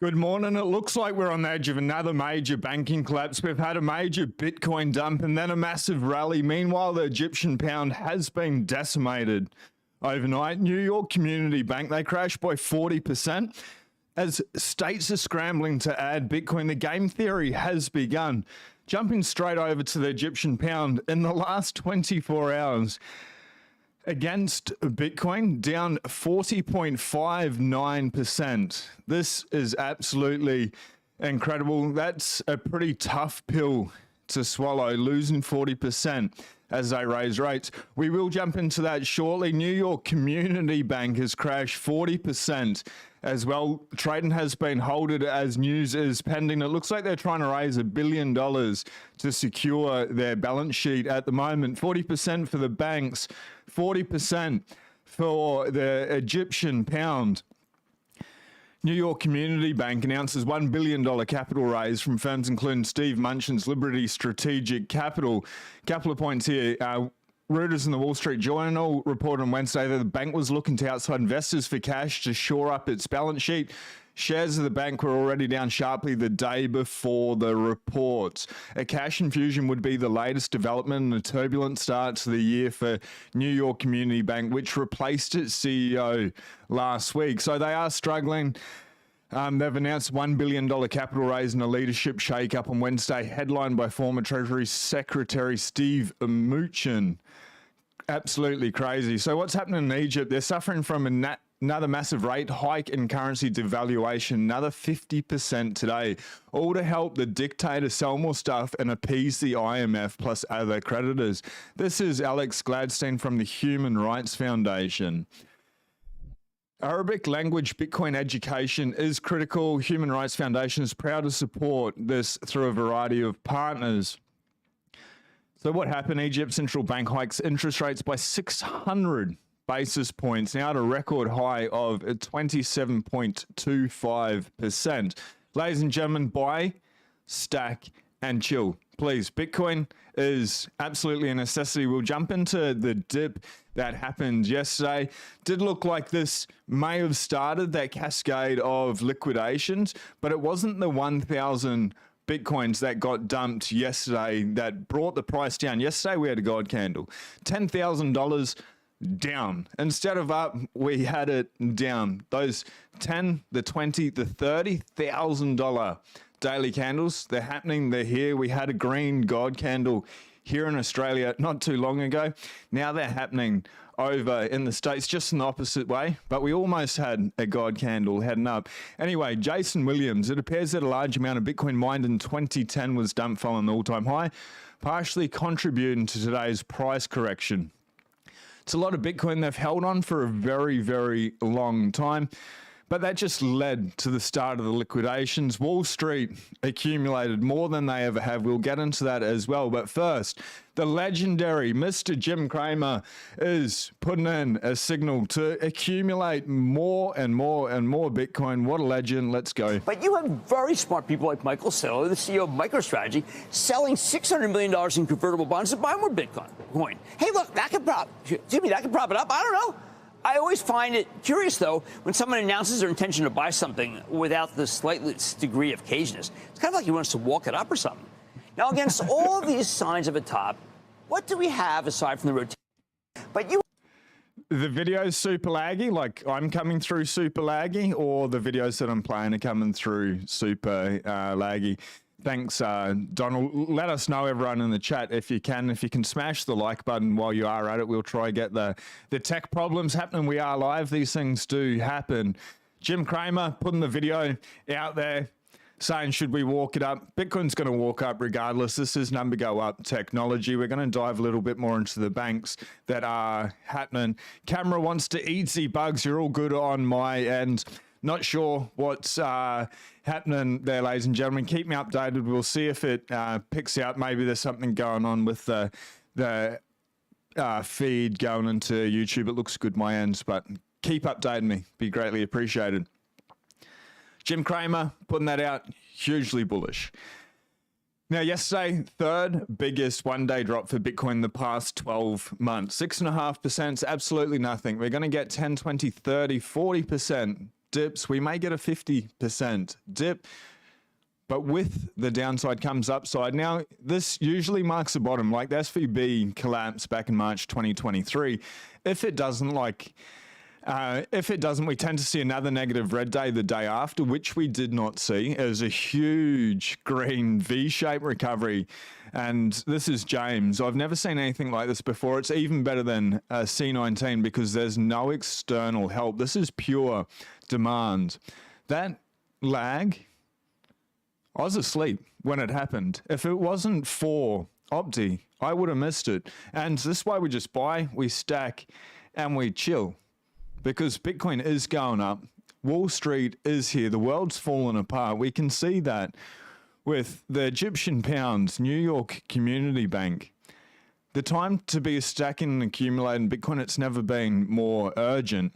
Good morning. It looks like we're on the edge of another major banking collapse. We've had a major Bitcoin dump and then a massive rally. Meanwhile, the Egyptian pound has been decimated overnight. New York Community Bank, they crashed by 40%. As states are scrambling to add Bitcoin, the game theory has begun. Jumping straight over to the Egyptian pound, in the last 24 hours, against Bitcoin, down 40.59%. This is absolutely incredible. That's a pretty tough pill to swallow, losing 40% as they raise rates. We will jump into that shortly. New York Community Bank has crashed 40% as well. Trading has been halted as news is pending. It looks like they're trying to raise $1 billion to secure their balance sheet at the moment. 40% for the banks, 40% for the Egyptian pound. New York Community Bank announces $1 billion capital raise from firms including Steve Munchin's Liberty Strategic Capital. Couple of points here. Reuters and the Wall Street Journal reported on Wednesday that the bank was looking to outside investors for cash to shore up its balance sheet. Shares of the bank were already down sharply the day before the reports. A cash infusion would be the latest development in a turbulent start to the year for New York Community Bank, which replaced its CEO last week. So they are struggling. They've announced $1 billion capital raise and a leadership shakeup on Wednesday, headlined by former Treasury Secretary Steve Mnuchin. Absolutely crazy. So what's happening in Egypt? They're suffering from another massive rate hike and currency devaluation, another 50% today, all to help the dictator sell more stuff and appease the IMF plus other creditors. This is Alex Gladstein from the Human Rights Foundation. Arabic language Bitcoin education is critical. Human Rights Foundation is proud to support this through a variety of partners. So what happened? Egypt's central bank hikes interest rates by 600 basis points, now at a record high of 27.25%. Ladies and gentlemen, buy, stack, and chill. Please, Bitcoin is absolutely a necessity. We'll jump into the dip that happened yesterday. Did look like this may have started that cascade of liquidations, but it wasn't the 1,000 Bitcoins that got dumped yesterday that brought the price down. Yesterday we had a God candle, $10,000 down. Instead of up, we had it down. Those 10, the 20, the $30,000 daily candles, they're happening, they're here. We had a green God candle here in Australia not too long ago. Now they're happening over in the States just in the opposite way, but we almost had a God candle heading up. Anyway, Jason Williams, it appears that a large amount of Bitcoin mined in 2010 was dumped following the all-time high, partially contributing to today's price correction. It's a lot of Bitcoin they've held on for a very, very long time, but that just led to the start of the liquidations. Wall Street accumulated more than they ever have. We'll get into that as well. But first, the legendary Mr. Jim Cramer is putting in a signal to accumulate more and more and more Bitcoin. What a legend. Let's go. But you have very smart people like Michael Saylor, the CEO of MicroStrategy, selling $600 million in convertible bonds to buy more Bitcoin. Hey, look, that could prop it up. I don't know. I always find it curious, though, when someone announces their intention to buy something without the slightest degree of caginess. It's kind of like he wants to walk it up or something. Now, against all of these signs of a top, what do we have aside from the rotation? But you... The video's super laggy, like I'm coming through super laggy, or the videos that I'm playing are coming through super laggy. Thanks, Donald. Let us know, everyone, in the chat if you can. If you can smash the like button while you are at it, we'll try get the tech problems happening. We are live. These things do happen. Jim Cramer putting the video out there saying, should we walk it up? Bitcoin's going to walk up regardless. This is number go up technology. We're going to dive a little bit more into the banks that are happening. Camera wants to easy bugs. You're all good on my end. Not sure what's happening there, ladies and gentlemen. Keep me updated. We'll see if it picks out. Maybe there's something going on with the feed going into YouTube. It looks good my ends, but keep updating me. Be greatly appreciated. Jim Cramer putting that out, hugely bullish. Now, yesterday, third biggest one-day drop for Bitcoin in the past 12 months. 6.5% is absolutely nothing. We're going to get 10, 20, 30, 40% dips, we may get a 50% dip. But with the downside comes upside. Now, this usually marks a bottom, like the SVB collapse back in March 2023. If it doesn't, we tend to see another negative red day the day after, which we did not see. It was a huge green V-shaped recovery. And this is James. I've never seen anything like this before. It's even better than C19 because there's no external help. This is pure demand. That lag, I was asleep when it happened. If it wasn't for Opti, I would have missed it. And this is why we just buy, we stack, and we chill. Because Bitcoin is going up. Wall Street is here. The world's fallen apart. We can see that with the Egyptian pounds, New York Community Bank. The time to be stacking and accumulating Bitcoin, it's never been more urgent.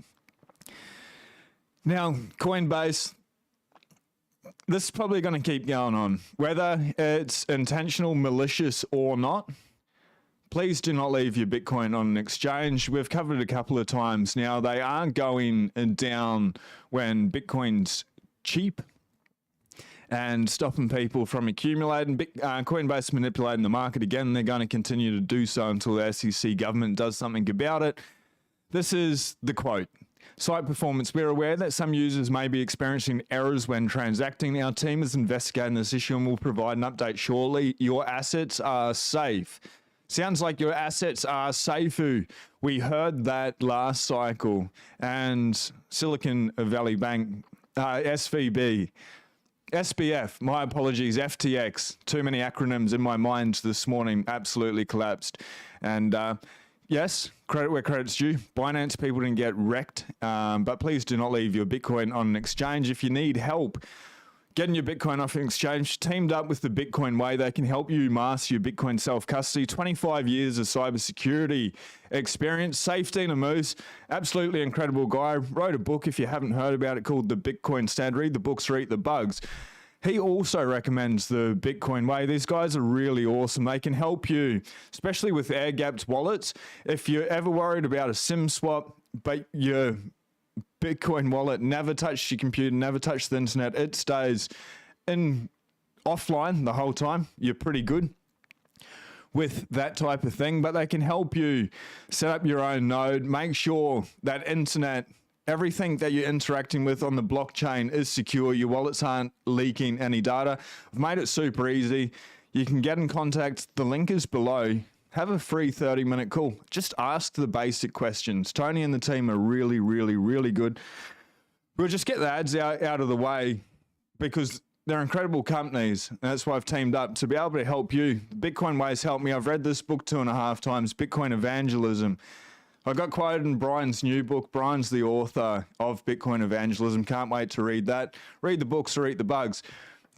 Now, Coinbase, this is probably going to keep going on. Whether it's intentional, malicious, or not, please do not leave your Bitcoin on an exchange. We've covered it a couple of times now. They are going down when Bitcoin's cheap and stopping people from accumulating. Coinbase manipulating the market again. They're going to continue to do so until the SEC government does something about it. This is the quote. Site performance. We're aware that some users may be experiencing errors when transacting. Our team is investigating this issue and will provide an update shortly. Your assets are safe. Sounds like your assets are safe. We heard that last cycle. And Silicon Valley Bank, SVB, SBF, my apologies, FTX, too many acronyms in my mind this morning, absolutely collapsed. And yes, credit where credit's due. Binance people didn't get wrecked, but please do not leave your Bitcoin on an exchange. If you need help getting your Bitcoin off an exchange, teamed up with the Bitcoin Way, they can help you master your Bitcoin self-custody. 25 years of cybersecurity experience. Safety and a moose, absolutely incredible guy. Wrote a book, if you haven't heard about it, called The Bitcoin Standard. Read the books or eat the bugs. He also recommends the Bitcoin Way. These guys are really awesome. They can help you, especially with air-gapped wallets. If you're ever worried about a SIM swap, but your Bitcoin wallet never touched your computer, never touched the internet, it stays in offline the whole time, you're pretty good with that type of thing. But they can help you set up your own node, make sure that internet, everything that you're interacting with on the blockchain is secure. Your wallets aren't leaking any data. I've made it super easy. You can get in contact. The link is below. Have a free 30-minute call. Just ask the basic questions. Tony and the team are really, really, really good. We'll just get the ads out of the way because they're incredible companies. And that's why I've teamed up to be able to help you. The Bitcoin Way's helped me. I've read this book 2.5 times, Bitcoin Evangelism. I got quoted in Brian's new book. Brian's the author of Bitcoin Evangelism. Can't wait to read that. Read the books or eat the bugs.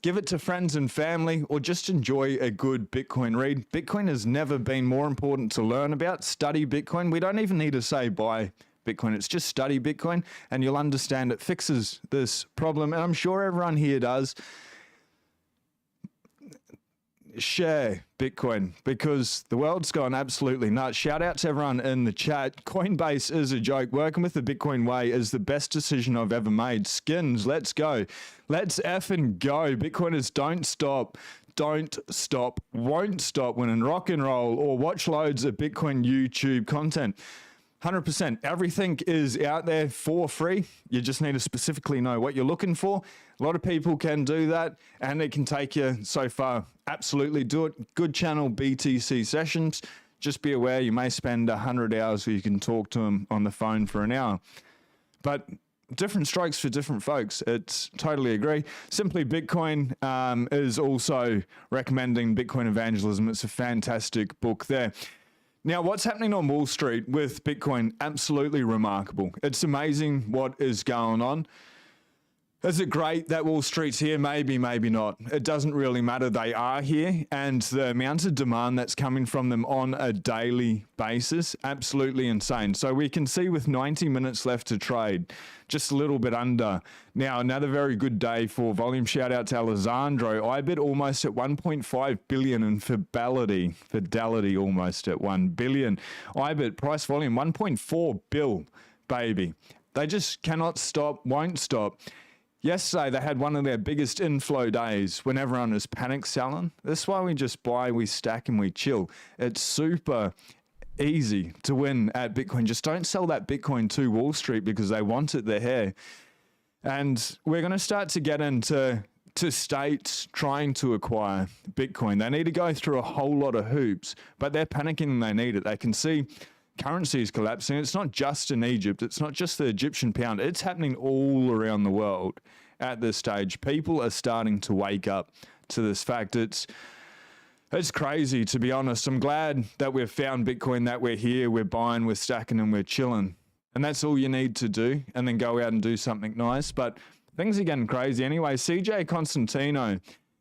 Give it to friends and family, or just enjoy a good Bitcoin read. Bitcoin has never been more important to learn about. Study Bitcoin. We don't even need to say buy Bitcoin. It's just study Bitcoin, and you'll understand it fixes this problem. And I'm sure everyone here does. Share Bitcoin because the world's gone absolutely nuts. Shout out to everyone in the chat. Coinbase is a joke. Working with the Bitcoin Way is the best decision I've ever made. Skins, let's go. Let's effing go. Bitcoiners don't stop, won't stop winning rock and roll or watch loads of Bitcoin YouTube content. 100%. Everything is out there for free. You just need to specifically know what you're looking for. A lot of people can do that, and it can take you so far. Absolutely do it. Good channel, BTC sessions. Just be aware you may spend 100 hours where you can talk to them on the phone for an hour. But different strokes for different folks. It's totally agree. Simply Bitcoin is also recommending Bitcoin Evangelism. It's a fantastic book there. Now, what's happening on Wall Street with Bitcoin? Absolutely remarkable. It's amazing what is going on. Is it great that Wall Street's here? Maybe, maybe not. It doesn't really matter. They are here, and the amount of demand that's coming from them on a daily basis, absolutely insane. So we can see with 90 minutes left to trade, just a little bit under. Now, another very good day for volume. Shout out to Alessandro. IBIT almost at 1.5 billion, and Fidelity almost at 1 billion. IBIT price volume 1.4 bill. Baby, They just cannot stop, won't stop. Yesterday, they had one of their biggest inflow days when everyone was panic selling. That's why we just buy, we stack, and we chill. It's super easy to win at Bitcoin. Just don't sell that Bitcoin to Wall Street because they want it there. And we're going to start to get into states trying to acquire Bitcoin. They need to go through a whole lot of hoops, but they're panicking and they need it. They can see currency is collapsing. It's not just in Egypt. It's not just the Egyptian pound. It's happening all around the world at this stage. People are starting to wake up to this fact. It's crazy, to be honest. I'm glad that we've found Bitcoin, that we're here, we're buying, we're stacking, and we're chilling. And that's all you need to do, and then go out and do something nice. But things are getting crazy. Anyway, CJ Constantino,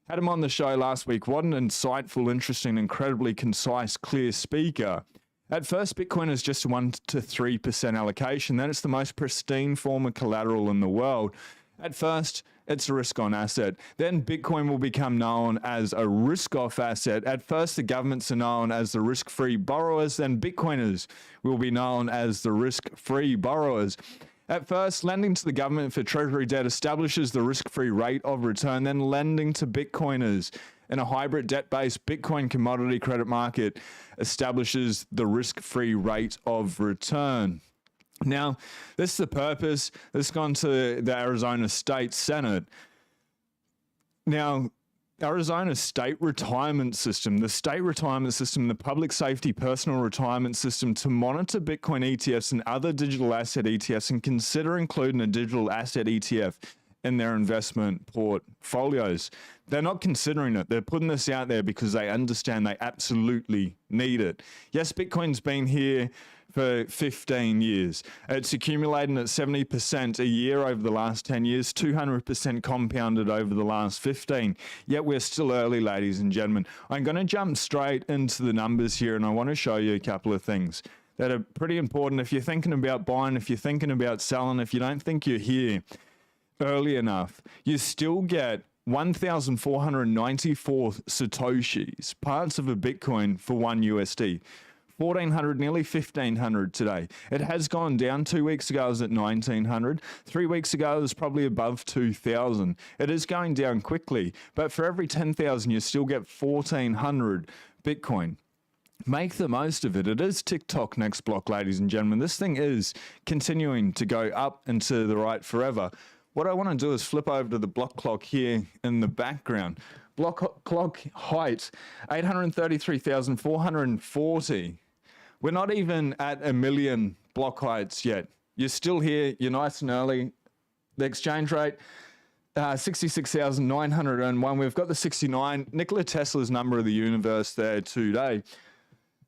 had him on the show last week. What an insightful, interesting, incredibly concise, clear speaker. At first, Bitcoin is just 1 to 3% allocation. Then it's the most pristine form of collateral in the world. At first, it's a risk-on asset. Then Bitcoin will become known as a risk-off asset. At first, the governments are known as the risk-free borrowers. Then Bitcoiners will be known as the risk-free borrowers. At first, lending to the government for treasury debt establishes the risk-free rate of return. Then lending to Bitcoiners in a hybrid debt-based Bitcoin commodity credit market establishes the risk-free rate of return. Now, this is the purpose. This has gone to the Arizona State Senate. Now, Arizona State Retirement System, the state retirement system, the public safety personal retirement system to monitor Bitcoin ETFs and other digital asset ETFs and consider including a digital asset ETF in their investment portfolios. They're not considering it. They're putting this out there because they understand they absolutely need it. Yes, Bitcoin's been here for 15 years. It's accumulating at 70% a year over the last 10 years, 200% compounded over the last 15. Yet we're still early, ladies and gentlemen. I'm going to jump straight into the numbers here, and I want to show you a couple of things that are pretty important. If you're thinking about buying, if you're thinking about selling, if you don't think you're here early enough, you still get 1,494 Satoshis, parts of a Bitcoin for one USD. 1,400, nearly 1,500 today. It has gone down. 2 weeks ago, it was at 1,900. 3 weeks ago, it was probably above 2,000. It is going down quickly, but for every 10,000, you still get 1,400 Bitcoin. Make the most of it. It is TikTok next block, ladies and gentlemen. This thing is continuing to go up and to the right forever. What I want to do is flip over to the block clock here in the background. Block clock height, 833,440. We're not even at a million block heights yet. You're still here. You're nice and early. The exchange rate, 66,901. We've got the 69. Nikola Tesla's number of the universe there today.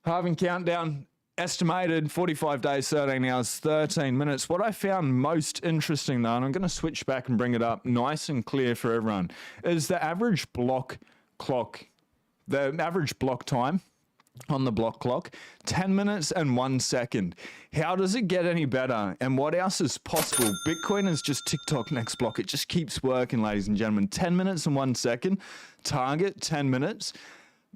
Halving countdown, estimated 45 days, 13 hours, 13 minutes. What I found most interesting, though, and I'm going to switch back and bring it up nice and clear for everyone, is the average block clock, the average block time on the block clock, 10 minutes and 1 second. How does it get any better? And what else is possible? Bitcoin is just TikTok next block. It just keeps working, ladies and gentlemen. 10 minutes and 1 second. Target, 10 minutes.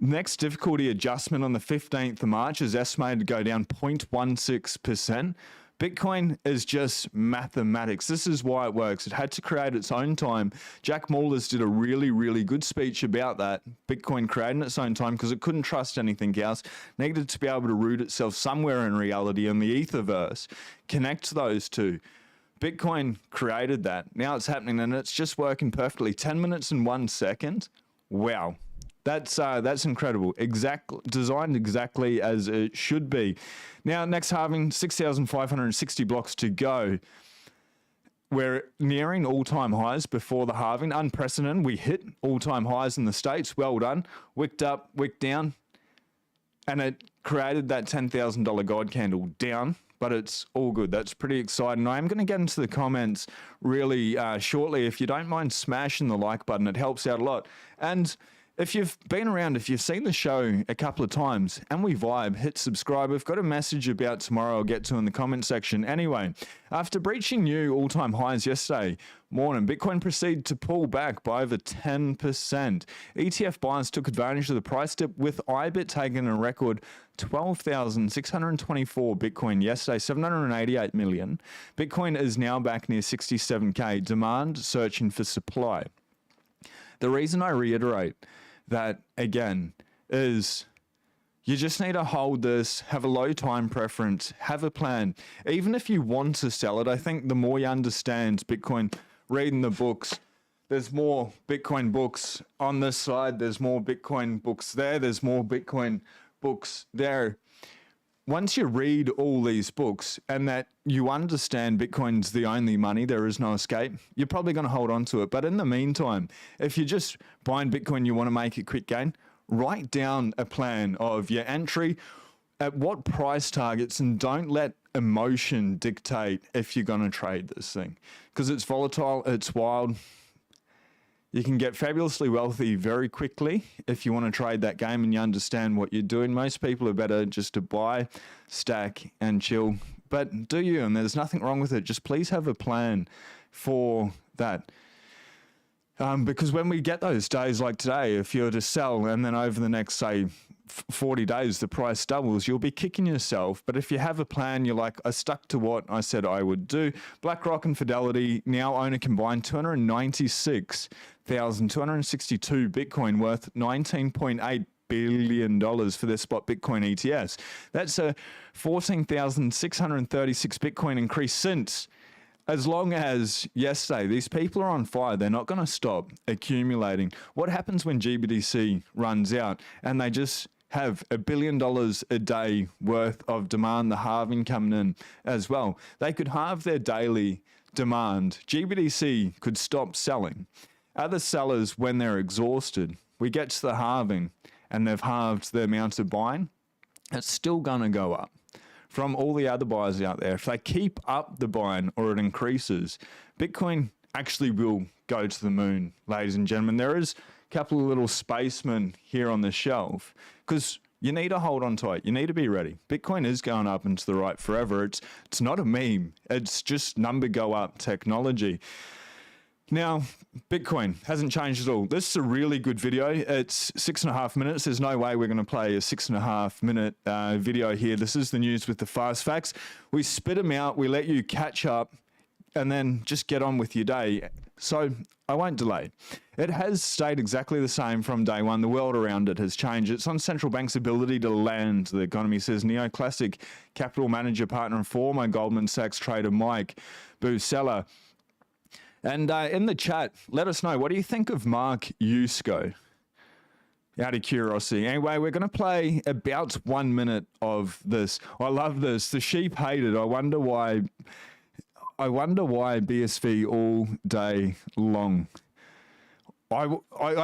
Next difficulty adjustment on the 15th of March is estimated to go down 0.16%. Bitcoin is just mathematics. This is why it works. It had to create its own time. Jack Mallers did a really, really good speech about that. Bitcoin creating its own time because it couldn't trust anything else. Needed to be able to root itself somewhere in reality in the Etherverse. Connect those two. Bitcoin created that. Now it's happening and it's just working perfectly. 10 minutes and 1 second. Wow. That's incredible. Designed exactly as it should be. Now, next halving, 6,560 blocks to go. We're nearing all-time highs before the halving. Unprecedented. We hit all-time highs in the States. Well done. Wicked up, wicked down. And it created that $10,000 God candle down, but it's all good. That's pretty exciting. I am going to get into the comments really shortly. If you don't mind smashing the like button, it helps out a lot. And If you've been around, if you've seen the show a couple of times and we vibe, hit subscribe. We've got a message about tomorrow I'll get to in the comment section. Anyway, after breaching new all-time highs yesterday morning, Bitcoin proceeded to pull back by over 10%. ETF buyers took advantage of the price dip, with IBIT taking a record 12,624 Bitcoin yesterday, 788 million. Bitcoin is now back near 67K, demand searching for supply. The reason I reiterate that again is you just need to hold this, have a low time preference, have a plan. Even if you want to sell it, I think the more you understand Bitcoin, reading the books, there's more Bitcoin books on this side, there's more Bitcoin books there, there's more Bitcoin books there. Once you read all these books and that you understand Bitcoin's the only money, there is no escape, you're probably going to hold on to it. But in the meantime, if you're just buying Bitcoin, you want to make a quick gain, write down a plan of your entry, at what price targets, and don't let emotion dictate if you're going to trade this thing. Because it's volatile, it's wild. You can get fabulously wealthy very quickly if you want to trade that game and you understand what you're doing. Most people are better just to buy, stack, and chill. But do you, and there's nothing wrong with it. Just please have a plan for that. Because when we get those days like today, if you're to sell and then over the next, say, 40 days, the price doubles, you'll be kicking yourself. But if you have a plan, you're like, I stuck to what I said I would do. BlackRock and Fidelity now own a combined 296,262 Bitcoin, worth $19.8 billion for their spot Bitcoin ETFs. That's a 14,636 Bitcoin increase since. As long as yesterday, these people are on fire. They're not going to stop accumulating. What happens when GBTC runs out and they just have $1 billion a day worth of demand, the halving coming in as well? They could halve their daily demand. GBTC could stop selling. Other sellers, when they're exhausted, we get to the halving and they've halved the amount of buying, it's still going to go up. From all the other buyers out there, if they keep up the buying or it increases, Bitcoin actually will go to the moon, ladies and gentlemen. There is a couple of little spacemen here on the shelf because you need to hold on tight. You need to be ready. Bitcoin is going up and to the right forever. It's not a meme. It's just number go up technology. Now, Bitcoin hasn't changed at all. This is a really good video. It's 6.5 minutes. There's no way we're going to play a 6.5 minute video here. This is the news with the fast facts. We spit them out. We let you catch up and then just get on with your day. So I won't delay. It has stayed exactly the same from day one. The world around it has changed. It's on central bank's ability to land the economy, says neoclassic capital manager, partner, and former Goldman Sachs trader Mike Busella. And in the chat, let us know, what do you think of Mark Yusko? Out of curiosity. Anyway, we're going to play about 1 minute of this. I love this. The sheep hate it. I wonder why BSV all day long. I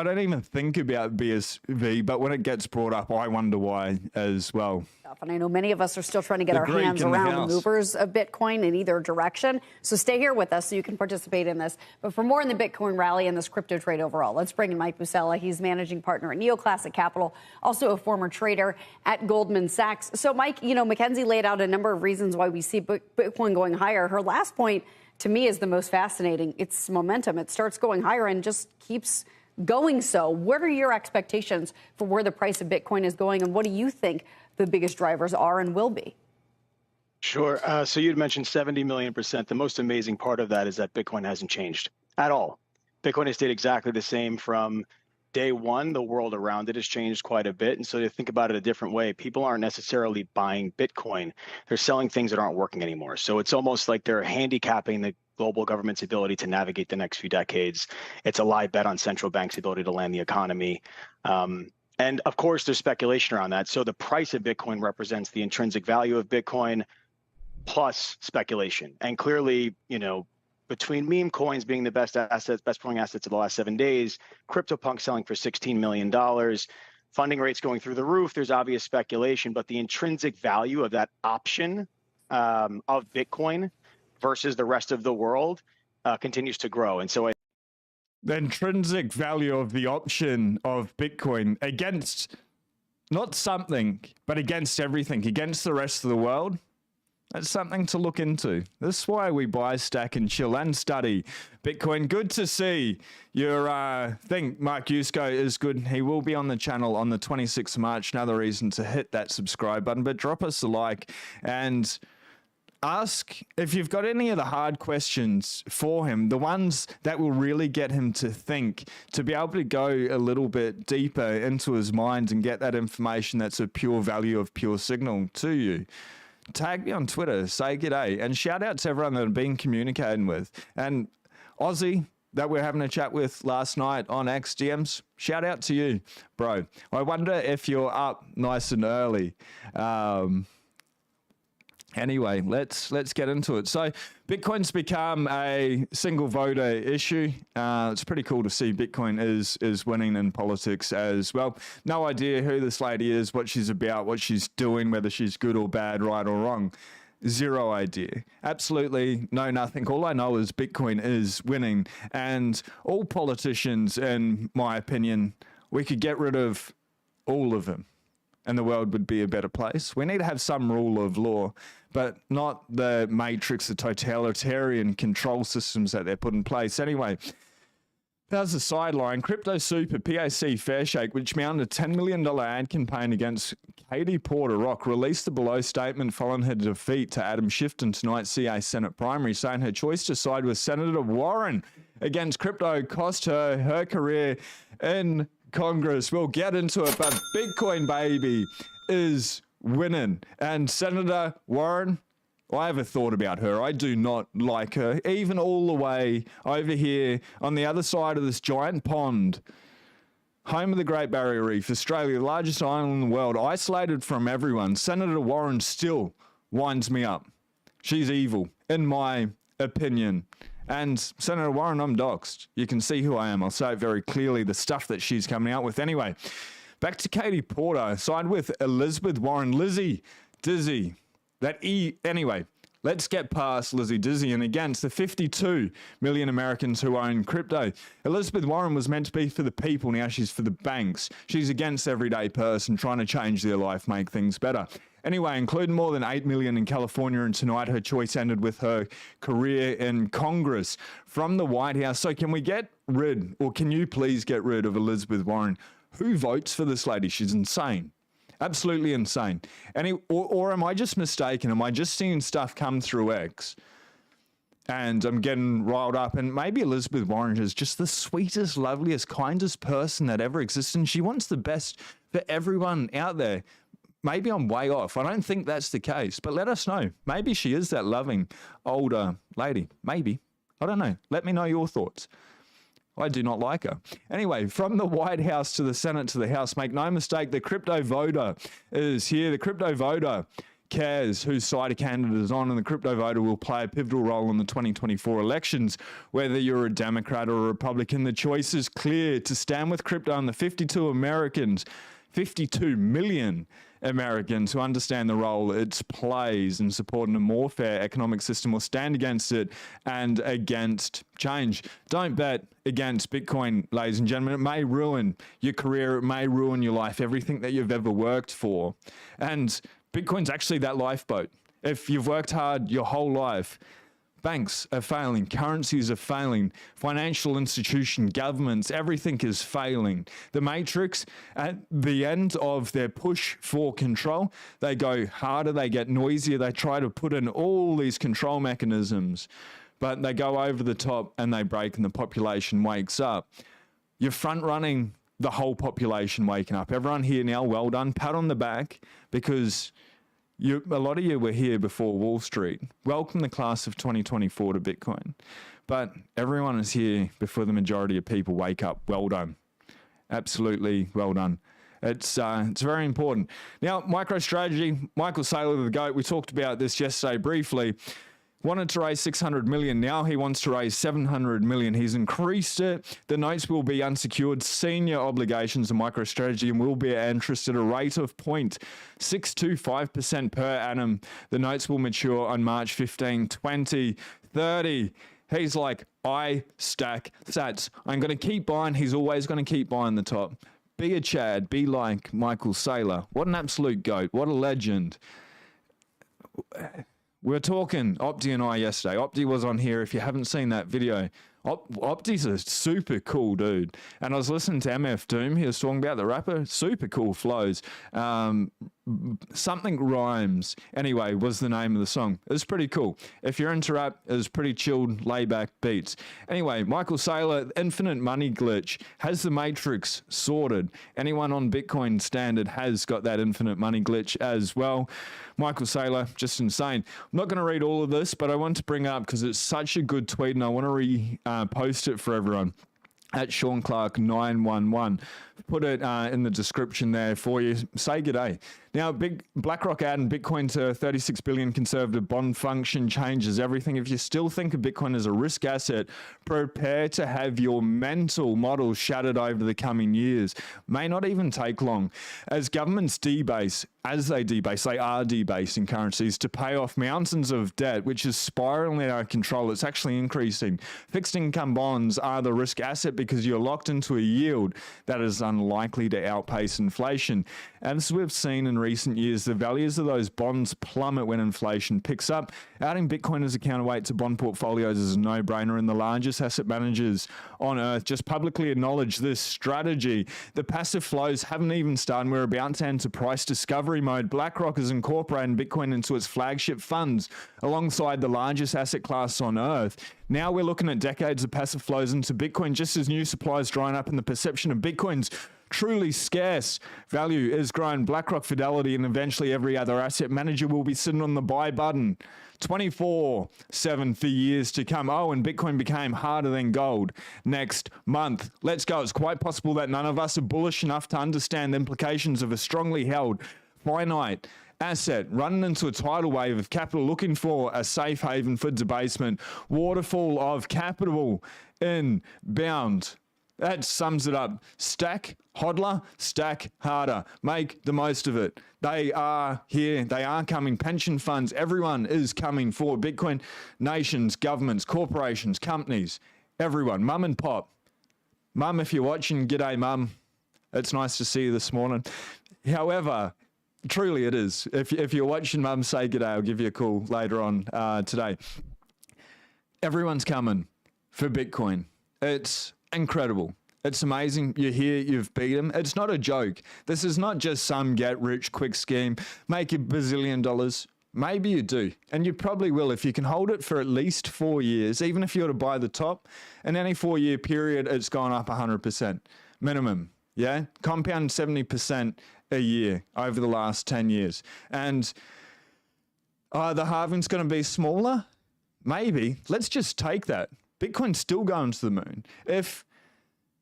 don't even think about BSV, but when it gets brought up, I wonder why as well. And I know many of us are still trying to get our hands around the movers of Bitcoin in either direction. So stay here with us so you can participate in this. But for more on the Bitcoin rally and this crypto trade overall, let's bring in Mike Busella. He's managing partner at Neoclassic Capital, also a former trader at Goldman Sachs. So, Mike, you know, Mackenzie laid out a number of reasons why we see Bitcoin going higher. Her last point, to me, is the most fascinating. It's momentum. It starts going higher and just keeps going so. What are your expectations for where the price of Bitcoin is going, and what do you think the biggest drivers are and will be? Sure. So you'd mentioned 70 million %. The most amazing part of that is that Bitcoin hasn't changed at all. Bitcoin has stayed exactly the same from day one. The world around it has changed quite a bit. And so to think about it a different way, people aren't necessarily buying Bitcoin. They're selling things that aren't working anymore. So it's almost like they're handicapping the global government's ability to navigate the next few decades. It's a live bet on central banks' ability to land the economy. And of course, there's speculation around that. So the price of Bitcoin represents the intrinsic value of Bitcoin plus speculation. And clearly, you know, between meme coins being the best assets, best performing assets of the last 7 days, CryptoPunk selling for $16 million, funding rates going through the roof, there's obvious speculation, but the intrinsic value of that option of Bitcoin versus the rest of the world continues to grow. And so the intrinsic value of the option of Bitcoin against not something, but against everything, against the rest of the world, that's something to look into. This is why we buy, stack, and chill and study Bitcoin. Good to see your thing. Mark Yusko is good. He will be on the channel on the 26th of March. Another reason to hit that subscribe button, but drop us a like and ask if you've got any of the hard questions for him, the ones that will really get him to think, to be able to go a little bit deeper into his mind and get that information that's of pure value, of pure signal to you. Tag me on Twitter, say g'day, and shout out to everyone that I've been communicating with. And Aussie, that we're having a chat with last night on X DMs, shout out to you, bro. I wonder if you're up nice and early. Anyway, let's get into it. So Bitcoin's become a single voter issue. It's pretty cool to see Bitcoin is winning in politics as well. No idea who this lady is, what she's about, what she's doing, whether she's good or bad, right or wrong. Zero idea. Absolutely no nothing. All I know is Bitcoin is winning, and all politicians, in my opinion, we could get rid of all of them and the world would be a better place. We need to have some rule of law, but not the matrix, the totalitarian control systems that they're put in place. Anyway, there's a sideline. Crypto Super PAC Fairshake, which mounted a $10 million ad campaign against Katie Porter Rock, released the below statement following her defeat to Adam Schiff in tonight's CA Senate primary, saying her choice to side with Senator Warren against crypto cost her career in Congress. We'll get into it, but Bitcoin, baby, is winning. And Senator Warren, I have a thought about her. I do not like her, even all the way over here on the other side of this giant pond, home of the Great Barrier Reef, Australia, the largest island in the world, isolated from everyone. Senator Warren still winds me up. She's evil, in my opinion. And Senator Warren, I'm doxxed. You can see who I am. I'll say it very clearly, the stuff that she's coming out with. Anyway, back to Katie Porter, side with Elizabeth Warren. Lizzie Dizzy. Anyway, let's get past Lizzie Dizzy and against the 52 million Americans who own crypto. Elizabeth Warren was meant to be for the people. Now she's for the banks. She's against everyday person trying to change their life, make things better. Anyway, including more than 8 million in California, and tonight her choice ended with her career in Congress from the White House. So can we get rid, or can you please get rid of Elizabeth Warren? Who votes for this lady? She's insane. Absolutely insane. Or am I just mistaken? Am I just seeing stuff come through X and I'm getting riled up? And maybe Elizabeth Warren is just the sweetest, loveliest, kindest person that ever exists, and she wants the best for everyone out there. Maybe I'm way off. I don't think that's the case, but let us know. Maybe she is that loving older lady. Maybe. I don't know. Let me know your thoughts. I do not like her. Anyway, from the White House to the Senate to the House, make no mistake, the crypto voter is here. The crypto voter cares whose side a candidate is on, and the crypto voter will play a pivotal role in the 2024 elections. Whether you're a Democrat or a Republican, the choice is clear: to stand with crypto and the 52 million Americans who understand the role it plays in supporting a more fair economic system, will stand against it and against change. Don't bet against Bitcoin, ladies and gentlemen. It may ruin your career. It may ruin your life, everything that you've ever worked for. And Bitcoin's actually that lifeboat. If you've worked hard your whole life, banks are failing, currencies are failing, financial institutions, governments, everything is failing. The matrix, at the end of their push for control, they go harder, they get noisier, they try to put in all these control mechanisms, but they go over the top and they break and the population wakes up. You're front running the whole population waking up. Everyone here now, well done, pat on the back, because a lot of you were here before Wall Street. Welcome the class of 2024 to Bitcoin. But everyone is here before the majority of people wake up. Well done. Absolutely well done. It's very important. Now, MicroStrategy, Michael Saylor, the GOAT, we talked about this yesterday briefly, wanted to raise 600 million. Now he wants to raise 700 million. He's increased it. The notes will be unsecured senior obligations of MicroStrategy and will be at interest at a rate of 0.625% per annum. The notes will mature on March 15, 2030. He's like, I stack sats. I'm going to keep buying. He's always going to keep buying the top. Be a Chad. Be like Michael Saylor. What an absolute GOAT. What a legend. We were talking, Opti and I, yesterday. Opti was on here. If you haven't seen that video, Opti's a super cool dude. And I was listening to MF Doom. He was talking about the rapper. Super cool flows. Something Rhymes, anyway, was the name of the song. It was pretty cool. If you're into rap, it was pretty chilled, laid-back beats. Anyway, Michael Saylor, Infinite Money Glitch, has the Matrix sorted. Anyone on Bitcoin standard has got that Infinite Money Glitch as well. Michael Saylor, just insane. I'm not going to read all of this, but I want to bring up because it's such a good tweet, and I want to post it for everyone. At Sean Clark 911. Put it in the description there for you. Say g'day. Now, big BlackRock adding Bitcoin to 36 billion conservative bond function changes everything. If you still think of Bitcoin as a risk asset, prepare to have your mental model shattered over the coming years. May not even take long. As governments debase, they are debasing currencies to pay off mountains of debt, which is spiraling out of control. It's actually increasing. Fixed income bonds are the risk asset because you're locked into a yield that is unlikely to outpace inflation. As we've seen in recent years, the values of those bonds plummet when inflation picks up. Adding Bitcoin as a counterweight to bond portfolios is a no-brainer, and the largest asset managers on earth just publicly acknowledge this strategy. The passive flows haven't even started. We're about to enter price discovery mode. BlackRock is incorporating Bitcoin into its flagship funds alongside the largest asset class on earth. Now we're looking at decades of passive flows into Bitcoin just as new supply is drying up and the perception of Bitcoin's truly scarce value is growing. BlackRock, Fidelity, and eventually every other asset manager will be sitting on the buy button 24/7 for years to come. Oh, and Bitcoin became harder than gold next month. Let's go. It's quite possible that none of us are bullish enough to understand the implications of a strongly held, finite asset running into a tidal wave of capital looking for a safe haven for debasement. Waterfall of capital inbound. That sums it up. Stack hodler, stack harder. Make the most of it. They are here. They are coming. Pension funds, everyone is coming for Bitcoin. Nations, governments, corporations, companies, everyone. Mum and pop. Mum, if you're watching, g'day, mum. It's nice to see you this morning. However, truly it is. If you're watching, mum, say g'day. I'll give you a call later on today. Everyone's coming for Bitcoin. It's incredible. It's amazing. You're here, you've beat them. It's not a joke. This is not just some get-rich-quick scheme. Make $1 bazillion. Maybe you do, and you probably will if you can hold it for at least 4 years, even if you were to buy the top. In any 4-year period, it's gone up 100%. Minimum, yeah? Compound 70% a year over the last 10 years. And the halving's going to be smaller? Maybe. Let's just take that. Bitcoin's still going to the moon. If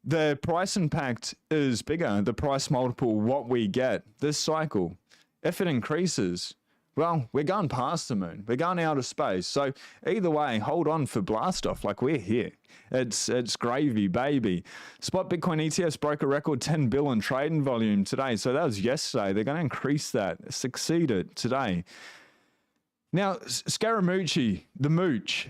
the price impact is bigger, the price multiple, what we get this cycle, if it increases, well, we're going past the moon. We're going out of space. So either way, hold on for blast off. Like, we're here. It's gravy, baby. Spot Bitcoin ETFs broke a record 10 billion in trading volume today. So that was yesterday. They're going to increase that, succeed it today. Now, Scaramucci, the mooch.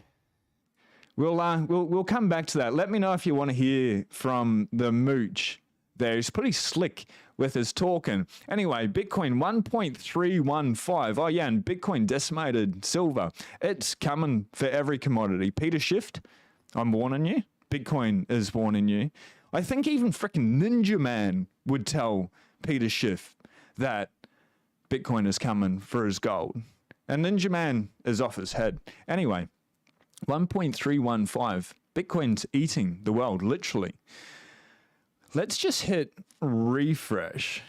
We'll come back to that. Let me know if you want to hear from the mooch there. He's pretty slick with his talking. Anyway, Bitcoin 1.315. Oh, yeah, and Bitcoin decimated silver. It's coming for every commodity. Peter Schiff, I'm warning you. Bitcoin is warning you. I think even frickin' Ninja Man would tell Peter Schiff that Bitcoin is coming for his gold. And Ninja Man is off his head. Anyway, 1.315. Bitcoin's eating the world, literally. Let's just hit refresh.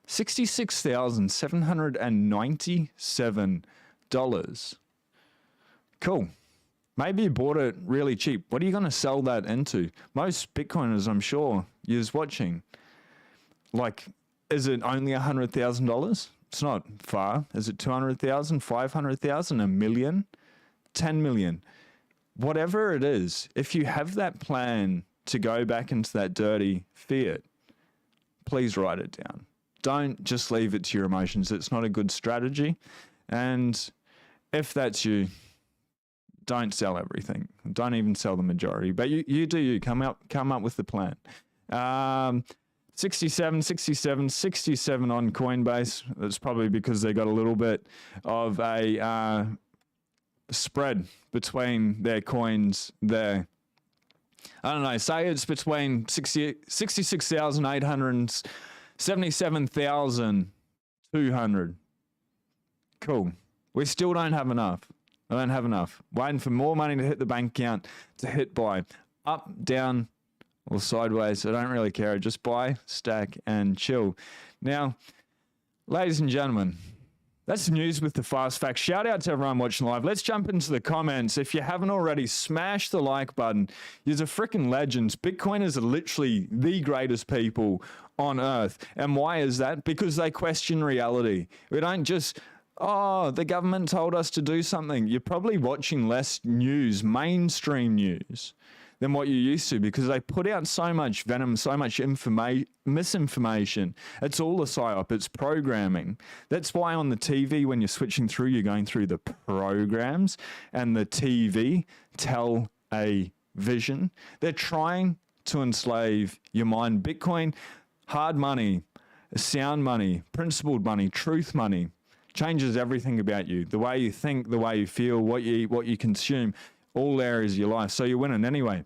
$66,797. Cool. Maybe you bought it really cheap. What are you going to sell that into? Most Bitcoiners, I'm sure, you're watching. Like, is it only $100,000? It's not far. Is it 200,000, 500,000, a million, 10 million? Whatever it is, if you have that plan to go back into that dirty fiat, please write it down. Don't just leave it to your emotions. It's not a good strategy. And if that's you, don't sell everything. Don't even sell the majority. But you do you. Come up with the plan. 67 on Coinbase. That's probably because they got a little bit of a spread between their coins there. I don't know, say it's between 66,800 and 77,200. Cool. We still don't have enough. I don't have enough. Waiting for more money to hit the bank account to hit buy. Up, down, or sideways. I don't really care. Just buy, stack, and chill. Now, ladies and gentlemen, that's the news with the fast facts. Shout out to everyone watching live. Let's jump into the comments. If you haven't already, smash the like button. You're freaking legends. Bitcoiners are literally the greatest people on earth. And why is that? Because they question reality. We don't just, oh, the government told us to do something. You're probably watching less news, mainstream news, than what you used to, because they put out so much venom, so much misinformation. It's all a psyop. It's programming. That's why on the TV, when you're switching through, you're going through the programs, and the TV tell a vision. They're trying to enslave your mind. Bitcoin, hard money, sound money, principled money, truth money, changes everything about you. The way you think, the way you feel, what you eat, what you consume, all areas of your life. So you're winning. Anyway,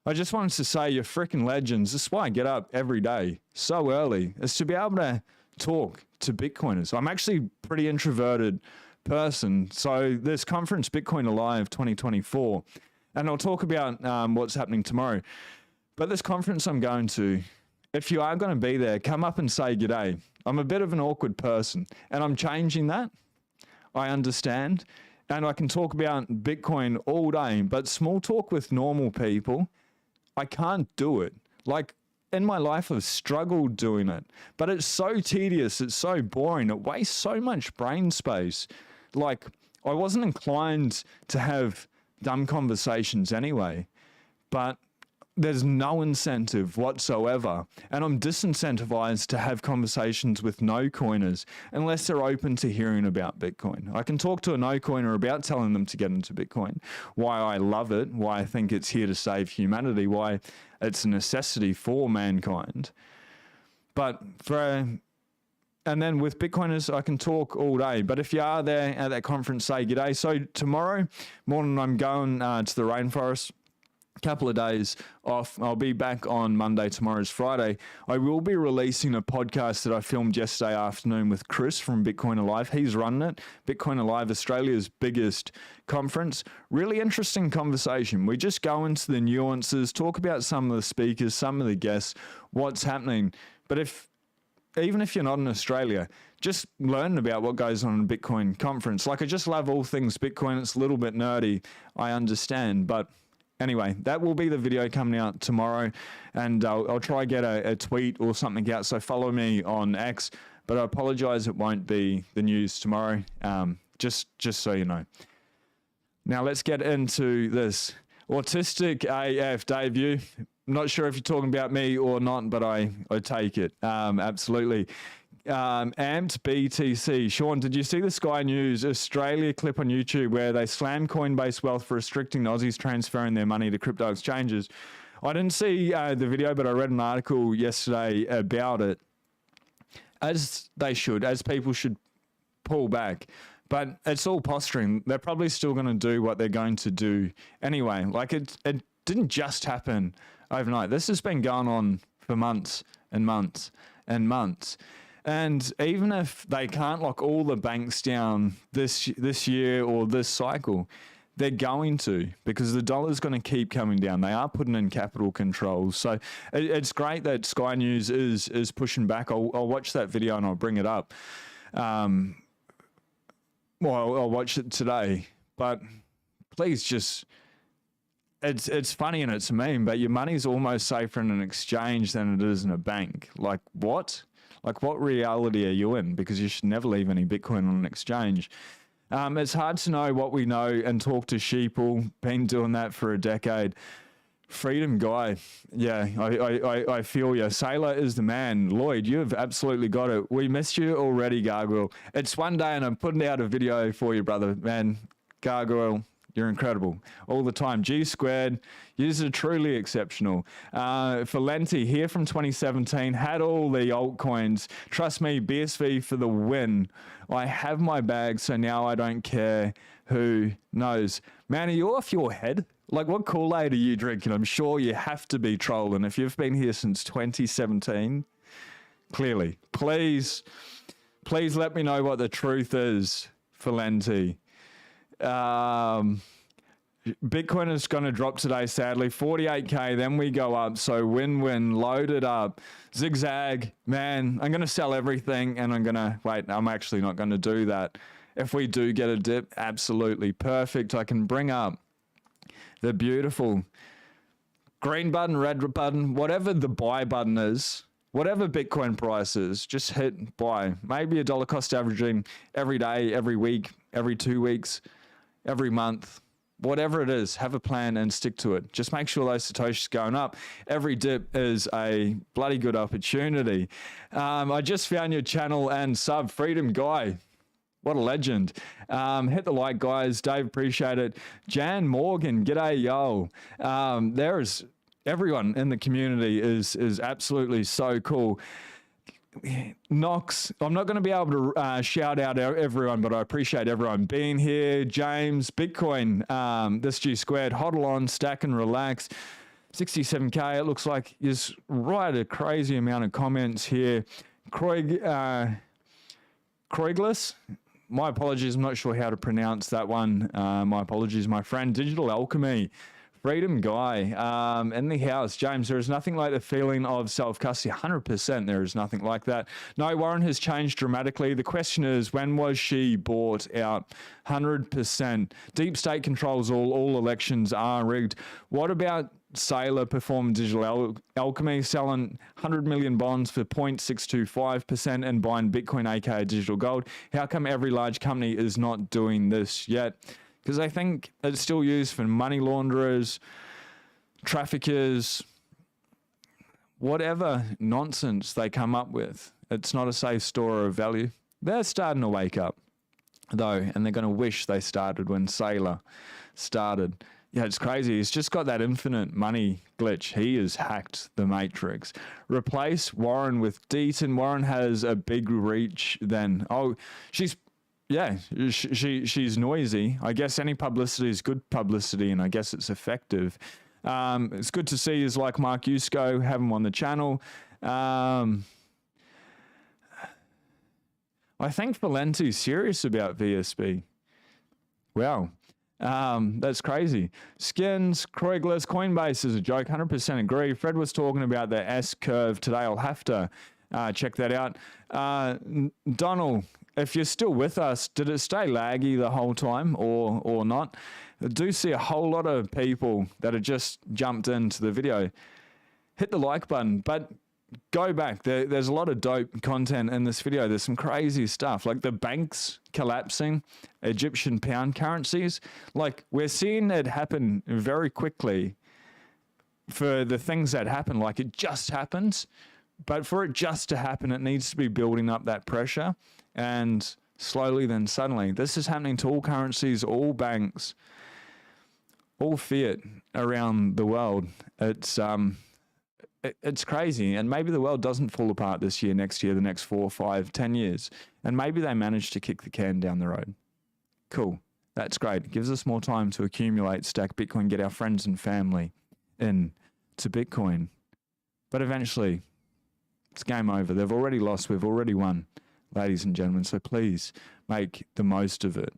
I just wanted to say you're freaking legends. This is why I get up every day so early, is to be able to talk to Bitcoiners. I'm actually a pretty introverted person. So this conference, Bitcoin Alive 2024, and I'll talk about what's happening tomorrow. But this conference I'm going to, if you are going to be there, come up and say g'day. I'm a bit of an awkward person, and I'm changing that. I understand. And I can talk about Bitcoin all day, but small talk with normal people, I can't do it. Like, in my life, I've struggled doing it, but it's so tedious. It's so boring. It wastes so much brain space. Like, I wasn't inclined to have dumb conversations anyway, but there's no incentive whatsoever. And I'm disincentivized to have conversations with no-coiners unless they're open to hearing about Bitcoin. I can talk to a no-coiner about telling them to get into Bitcoin, why I love it, why I think it's here to save humanity, why it's a necessity for mankind. But and then with Bitcoiners, I can talk all day. But if you are there at that conference, say g'day. So tomorrow morning, I'm going to the rainforest. Couple of days off. I'll be back on Monday. Tomorrow's Friday. I will be releasing a podcast that I filmed yesterday afternoon with Chris from Bitcoin Alive. He's running it. Bitcoin Alive, Australia's biggest conference. Really interesting conversation. We just go into the nuances, talk about some of the speakers, some of the guests, what's happening. But even if you're not in Australia, just learn about what goes on in a Bitcoin conference. Like, I just love all things Bitcoin. It's a little bit nerdy, I understand, but anyway, that will be the video coming out tomorrow, and I'll try get a tweet or something out, so follow me on X, but I apologize, it won't be the news tomorrow, just so you know. Now let's get into this. Autistic AF debut. Not sure if you're talking about me or not, but I take it, absolutely. Amped BTC. Sean, did you see the Sky News Australia clip on YouTube where they slammed Coinbase Wealth for restricting Aussies transferring their money to crypto exchanges? I didn't see the video, but I read an article yesterday about it. As they should, as people should pull back. But it's all posturing. They're probably still going to do what they're going to do anyway. Like, it didn't just happen overnight. This has been going on for months and months and months. And even if they can't lock all the banks down this year or this cycle, they're going to, because the dollar's going to keep coming down. They are putting in capital controls. So it's great that Sky News is pushing back. I'll watch that video and I'll bring it up. Well, I'll watch it today. But please just... It's funny and it's a meme, but your money's almost safer in an exchange than it is in a bank. Like, what? Like, what reality are you in? Because you should never leave any Bitcoin on an exchange. It's hard to know what we know and talk to sheeple. Been doing that for a decade. Freedom guy. Yeah, I feel you. Sailor is the man. Lloyd, you have absolutely got it. We missed you already, Gargoyle. It's one day and I'm putting out a video for you, brother. Man, Gargoyle, You're incredible all the time. G Squared, you are truly exceptional. Valenti here from 2017, had all the altcoins. Trust me, BSV for the win. I have my bag, so now I don't care who knows. Man, are you off your head? Like, what Kool-Aid are you drinking? I'm sure you have to be trolling. If you've been here since 2017, clearly. Please let me know what the truth is, Valenti. Bitcoin is going to drop today, sadly. 48K, then we go up. So win-win, load it up. Zigzag, man, I'm going to sell everything and I'm actually not going to do that. If we do get a dip, absolutely perfect. I can bring up the beautiful green button, red button, whatever the buy button is. Whatever Bitcoin price is, just hit buy. Maybe a dollar cost averaging every day, every week, every 2 weeks, every month, whatever it is, have a plan and stick to it. Just make sure those Satoshis going up. Every dip is a bloody good opportunity. I just found your channel and sub, Freedom Guy. What a legend. Hit the like, guys. Dave, appreciate it. Jan Morgan, g'day, yo. There's everyone in the community is absolutely so cool. Knox, I'm not going to be able to shout out everyone, but I appreciate everyone being here. James, Bitcoin, this G Squared, hodl on, stack and relax. 67K, it looks like is right a crazy amount of comments here. Kroiglis, my apologies, I'm not sure how to pronounce that one. My apologies, my friend. Digital Alchemy. Freedom Guy, in the house. James, there is nothing like the feeling of self-custody. 100% there is nothing like that. No, Warren has changed dramatically. The question is, when was she bought out? 100%. Deep state controls all elections are rigged. What about Saylor performing Digital Alchemy, selling 100 million bonds for 0.625% and buying Bitcoin, aka digital gold? How come every large company is not doing this yet? Because I think it's still used for money launderers, traffickers, whatever nonsense they come up with. It's not a safe store of value. They're starting to wake up, though, and they're going to wish they started when Saylor started. Yeah, it's crazy. He's just got that infinite money glitch. He has hacked the matrix. Replace Warren with Deaton. Warren has a big reach then. Oh, she's noisy. I guess any publicity is good publicity, and I guess it's effective. It's good to see is like Mark Yusko, have him on the channel. I think Valenti's serious about VSB. Wow. That's crazy. Skins, Kroiglis, Coinbase is a joke. 100% agree. Fred was talking about the S curve today. I'll have to check that out. Donald, if you're still with us, did it stay laggy the whole time or not? I do see a whole lot of people that have just jumped into the video. Hit the like button, but go back. There's a lot of dope content in this video. There's some crazy stuff, like the banks collapsing, Egyptian pound currencies. Like, we're seeing it happen very quickly for the things that happen. Like, it just happens. But for it just to happen, it needs to be building up that pressure. And slowly, then suddenly, this is happening to all currencies, all banks, all fiat around the world. It's crazy. And maybe the world doesn't fall apart this year, next year, the next 4, 5, 10 years. And maybe they manage to kick the can down the road. Cool. That's great. It gives us more time to accumulate, stack Bitcoin, get our friends and family in to Bitcoin. But eventually, it's game over. They've already lost. We've already won, ladies and gentlemen. So please make the most of it.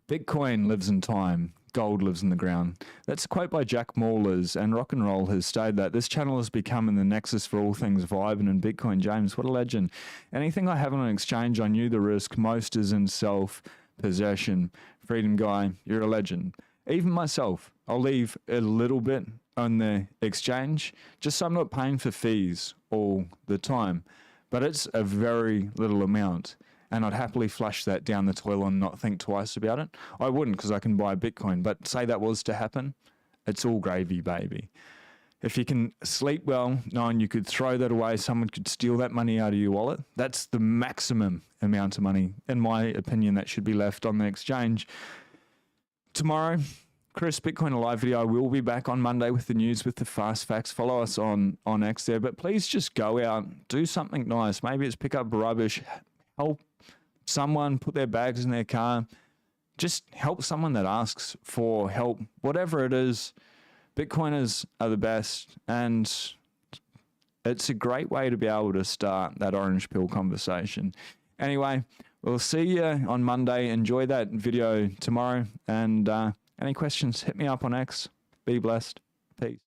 Bitcoin lives in time. Gold lives in the ground. That's a quote by Jack Mallers, and Rock and Roll has stated that this channel has become in the nexus for all things Vibin and Bitcoin. James, what a legend. Anything I have on an exchange, I knew the risk. Most is in self-possession. Freedom Guy, you're a legend. Even myself, I'll leave a little bit on the exchange, just so I'm not paying for fees all the time. But it's a very little amount. And I'd happily flush that down the toilet and not think twice about it. I wouldn't, because I can buy Bitcoin. But say that was to happen, it's all gravy, baby. If you can sleep well, knowing you could throw that away, someone could steal that money out of your wallet, that's the maximum amount of money, in my opinion, that should be left on the exchange. tomorrow, Chris, Bitcoin Alive video. I will be back on Monday with the news, with the fast facts. Follow us on X there. But please just go out, do something nice. Maybe it's pick up rubbish, help someone put their bags in their car. Just help someone that asks for help, whatever it is. Bitcoiners are the best, and it's a great way to be able to start that orange pill conversation. Anyway, we'll see you on Monday. Enjoy that video tomorrow, and any questions, hit me up on X. Be blessed. Peace.